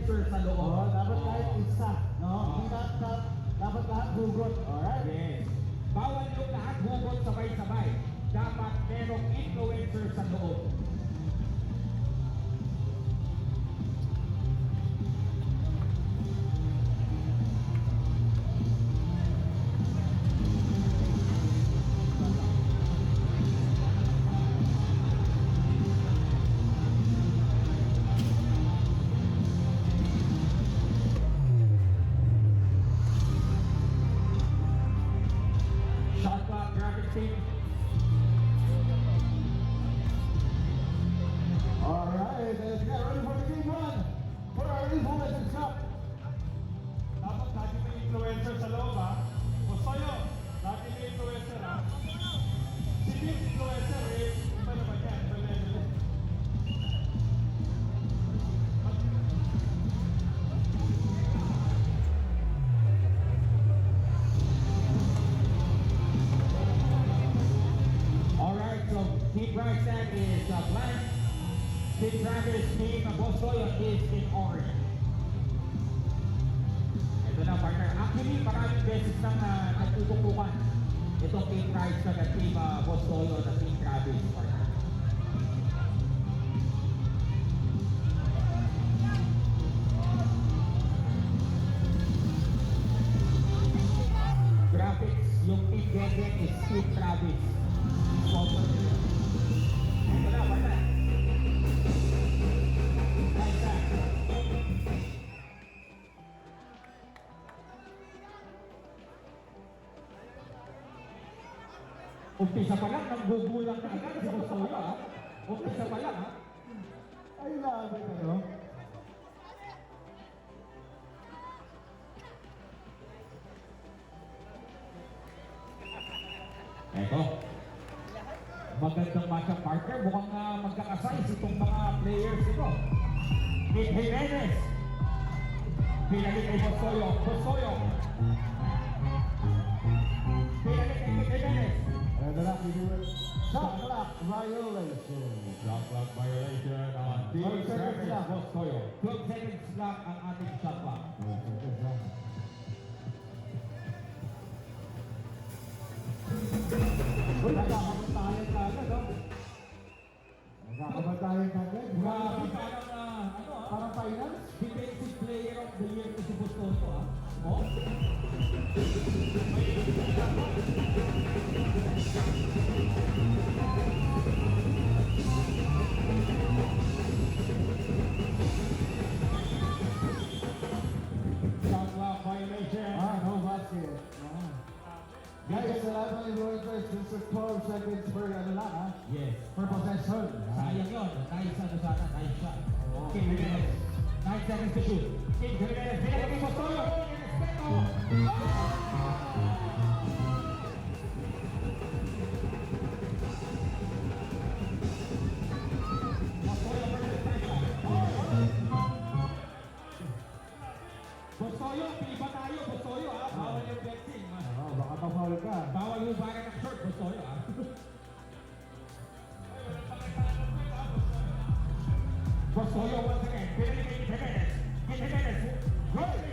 influencer sa loob. Oh, dapat kahit isa, no? Dapat lahat hugot. Alright? Yes. Bawal yung lahat hugot sabay-sabay. Dapat merong influencer sa loob. Shot clock, graphic team. Alright, let's get ready for the game one. For our influencers cup. Dapat lagi may influencer sa loob, ha? O sa'yo, lagi may influencer, ha? Sino yung influencer, eh? Iba naman yan, iba level yan. Alright, so Team Bryson is blank. Team Travis, Team Bosoyo is in orange. Ito na partner. Actually, maraming beses nang nagtutukukan itong Team Bryson at Team Bosoyo na Team Travis partner. Graphics, yung Team Gegen is Team Travis. Sponsor nila. Ito na, partner. Nice shot. Umpisa pa lang, nanggugulang na agad si Bosoyo, ha? Umpisa pa lang, ha? Ay, labi kayo. Eto. Magandang matchup partner. Mukhang magkakasize itong mga players ito. Nick Jimenez. Pinalik kay Bosoyo. Bosoyo. Pinalik kay Nick Jimenez. And the lucky do it. Shot clock violation. Shot clock violation on Team 12 seconds Travis lang. Bosoyo. 12 seconds lang ang ating shot clock. Uy, nagkakabantayan ka agad, no? Nagkakabantayan ka agad. Grabe, parang Parang finals? defensive player of the year ko si Bosoyo, ha? Oh? Shot clock violation. No basket. Guys, sa lahat ng influencers, this is 12 seconds per ano lang, ha? Yes. Per possession. Sayang yun. Nice ano sana. Nice shot. Kim Jimenez. 9 seconds to shoot. Kim Jimenez. Pinagay kay Bosoyo. Respeto. Bosoyo versus Tyson. Bosoyo, pilipa tayo. Bosoyo, ha? Bawal yung flexing. Baka pa-foul ka. Bawal yung baga ng short. Bosoyo, ha? Bosoyo once again. Pinagay kay Jimenez. Jimenez. Right.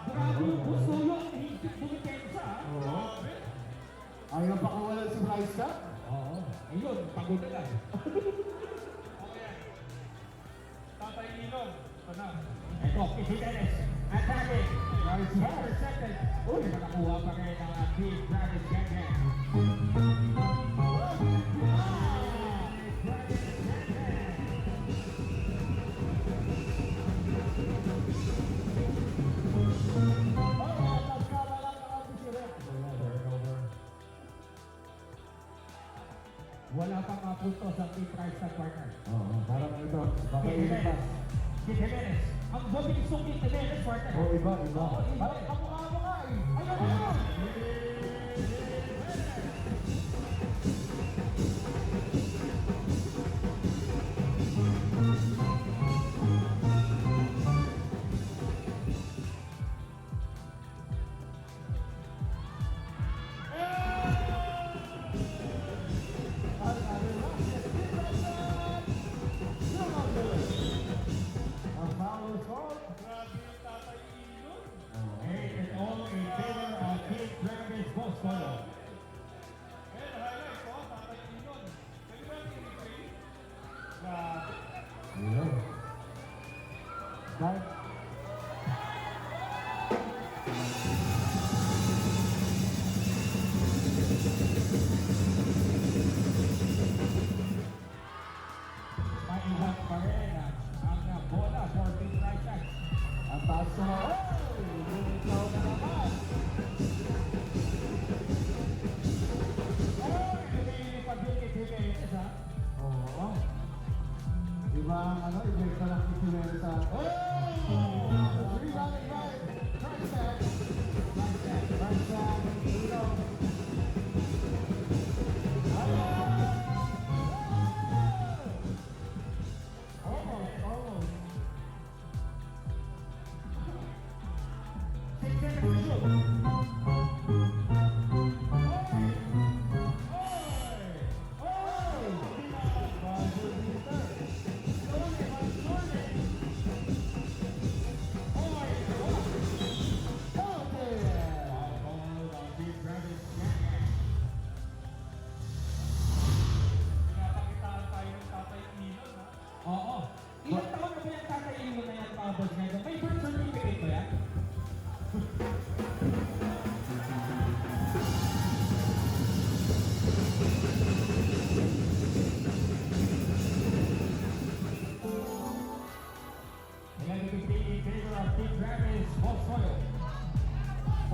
Grabe yung Bosoyo. Higit bumikensa, ha? Oo. Ayaw pakawalan si Bryce ka? Oo. Ayun, pagod na lang. Okay. Tatay Ilon. Ito na. Ito, Jimenez. Attacking. Nice Per second. Uy, nakakuha pa rin ang Team Travis Gegen. Wala pang puntos ang Team Price sa partner. Oo, parang ito. Papainit pa. Jimenez. Ang mabilis ng Jimenez, partner. Oo, iba. Oo, iba. Parang kamukha mo nga eh. Ayun, ayun!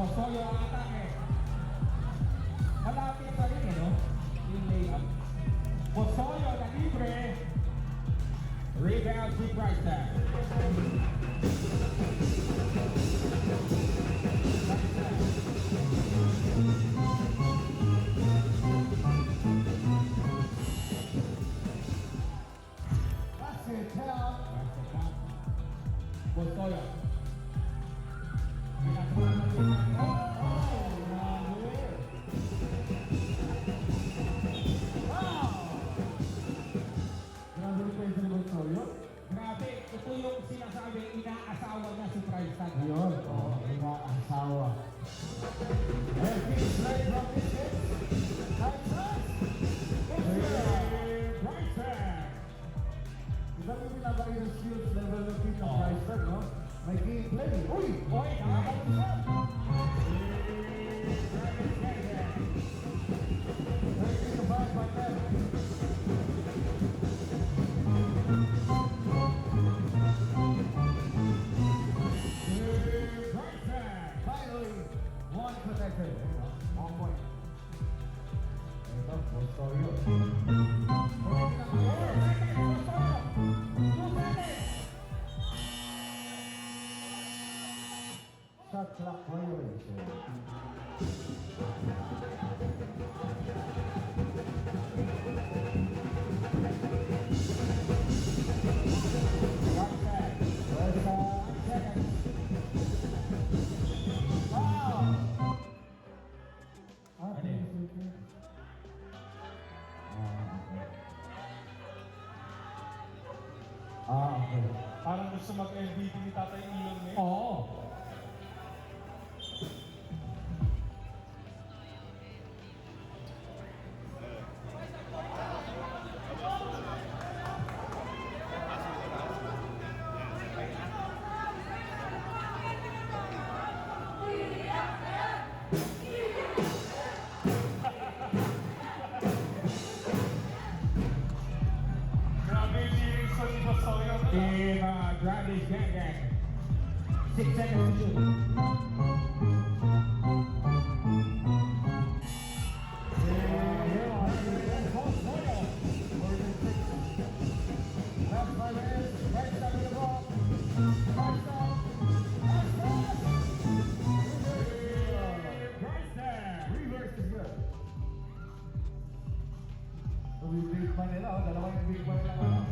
Bosoyo ang atake. Malapit pa rin no? Yung layup. Bosoyo na libre. Rebound si Bryson. Basket count. Bosoyo. Grabe yung pensa ni Bosoyo. Grabe, ito yung sinasabi, inaasawa niya si Bryson. Ayun, oo, mga asawa. And he's right from this hit. Nice pass. Bryson! Iba yung pinabagay ng skills level ng team ng Bryson, no? May gameplay. Uy! Oy, nakakalusap! Very to five by them. Finally, one protected. 1 point. Ito, Bosoyo. Shot clock violation. Okay. Parang gusto mag-MVP ni Tatay Elon eh. Oo. Grabe yung lyrics ni Bosoyo. In Gravis Gang Gang. 6 seconds to shoot. Left by Reyes, right side of the ball. Right side. Bryson! Reverse is good. So yung big man nila, dalawa yung big man nila.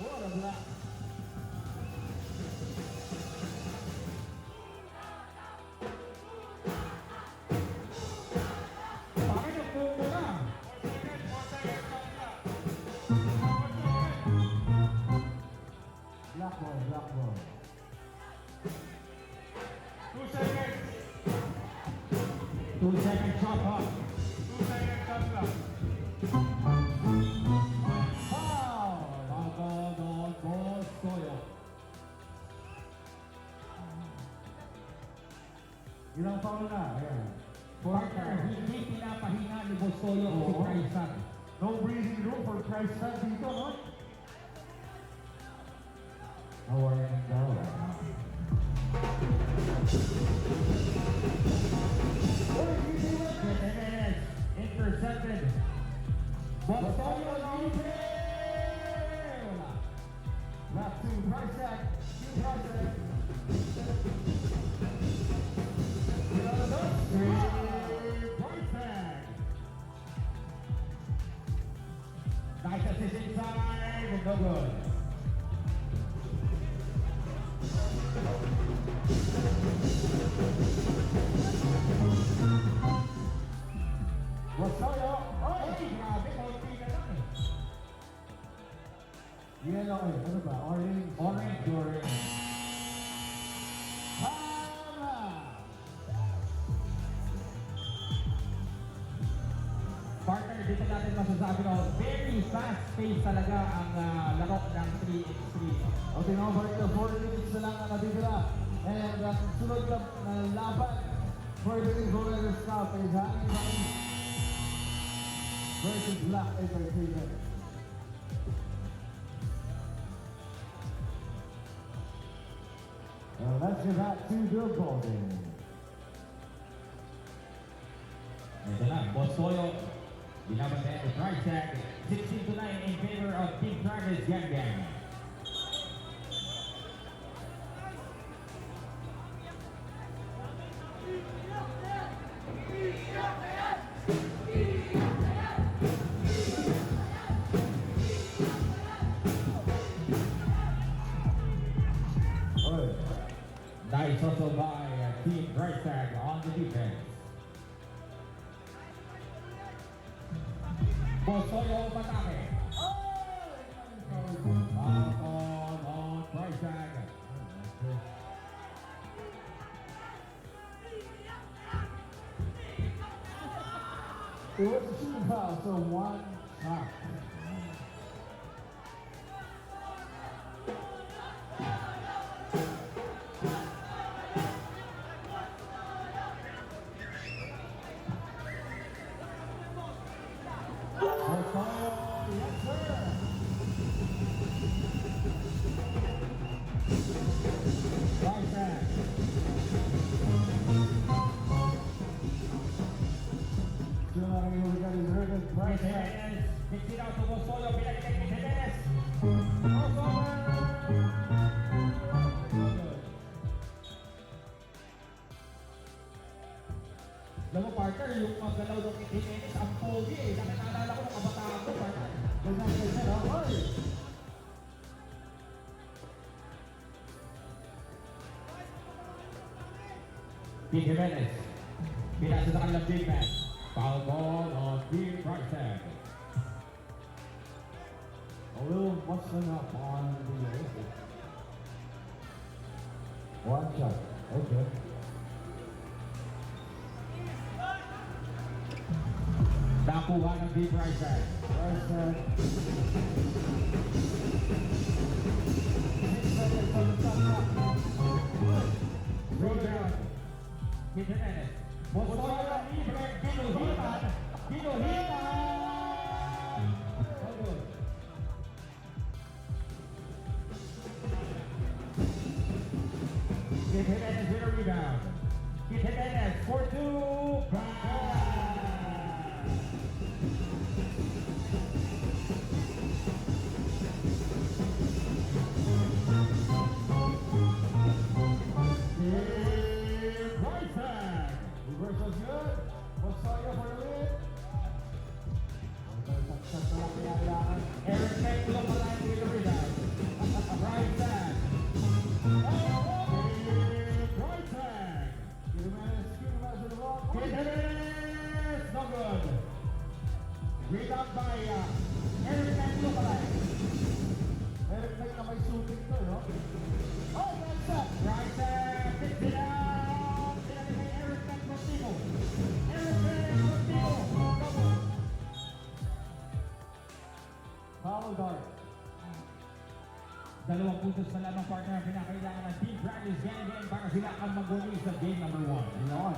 What a block. Bakit ang buko na? 4 seconds, Black ball, black ball. 2 seconds. 2 seconds shot clock. 2 seconds shot clock. Foul! Pagod Bosoyo. Ilang foul na? Ayan. Partner, hindi pinapahinga ni Bosoyo si Oo. Bryson. No breathing room for Christ dito, no? How are you now? Uy, hindi mo! Jimenez intercepted. Bosoyo libre! Wala. Back to Bryson. Bryson. Bryson! Nice assist inside, no good. Bosoyo. Ay, grabe, konti na lang eh. Yellow, ano ba? Orange. Orange. Tama! Partner, dito natin masasabi no, very fast pace talaga ang laro ng 3x3. O tingnan mo ito, 4 minutes na lang ang natitira. And ang sunod na laban for the Golden Cup is hanging by versus Black Entertainment. Well, let's get back to the ballgame. Ito na, Bosoyo. Binaban na the price tag. 16-9 in favor of Team Dragons Gang Gang. Oy. Nice hustle by Team Price Tag on the defense. Bosoyo Batake. Back on Price Tag. It was a shooting foul, so one shot. Yes, sir. Price Tag. Still not able to get his rhythm. Price tag. Jimenez. Kicks it out to Bosoyo. Pinagkik ni Jimenez. Crossover. Alam mo, partner, yung mga galaw ng Jimenez, ang pogi eh. Nakakaalala ko ng kabataan ko, partner. Ganyan, oh. Oy. Team Jimenez. Pinasa sa kanilang big man. Foul ball on Team Price Tag. A little muscling up on the Olympics. One shot. Okay. Nakuha ng Team Price Tag. Price tag. 6 seconds on the shot clock. Rebound. Team Jimenez. Bosoyo libre. Ginuhitan. Ginuhitan. So good. Team Jimenez with a rebound. Team Jimenez for two. Price Tag. Reversal's good. Bosoyo for the win. Success na lang kailangan. Eric Meklo pala with the rebound. Price Tag. Price Tag. Jimenez with the ball. Jimenez, no good. Rebound by Eric Meklo pala. Eric Mike na may shooting to, no? Oh, that's it. Price Tag. Picks it out. Sinabi kay Eric Meklo Timo. Eric Meklo Timo. Double. Foul guard. Dalawang puntos na lamang partner ang pinakailangan ng Team Dragons Gang Gang para sila ang mag-win sa game number 1. Yun.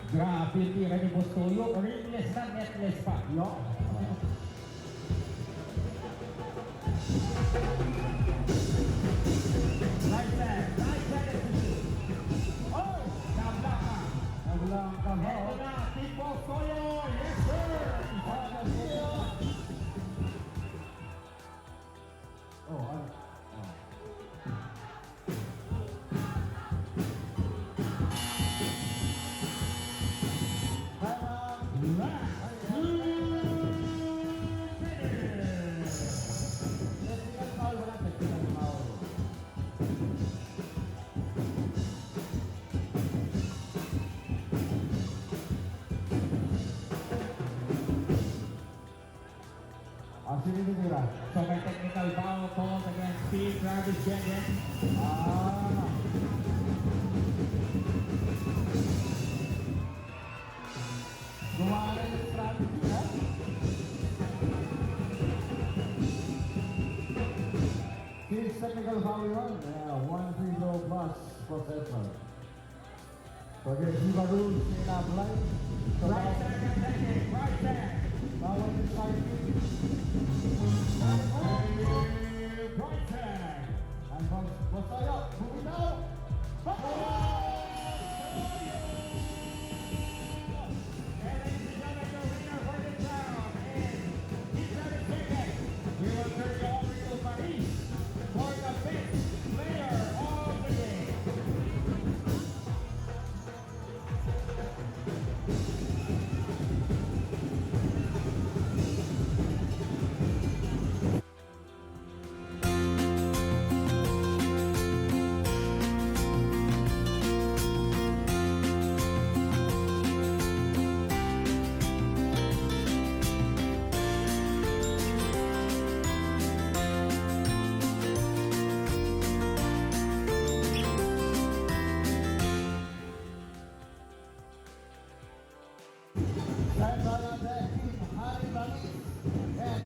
Grabe yung tira ni Bosoyo. Ringless na, netless pa. Yun. Right side is to shoot. Oh! Nabla ka. Naglang Eto kamao. na, Team Bosoyo. Yes, sir! Isa na siya. Oh, ano? Last two minutes. Technical foul, wala technical foul. Ang sinitira. So may technical foul calls against Team Dragons Gang Gang. Ah. Gumana yung strategy, ha? Six technical foul yun. Yeah, one free throw plus possession. Progressive rules in-apply. So, Right tag ang taking. Right tag. bawat exciting. Right tag. And Bosoyo, bumitaw.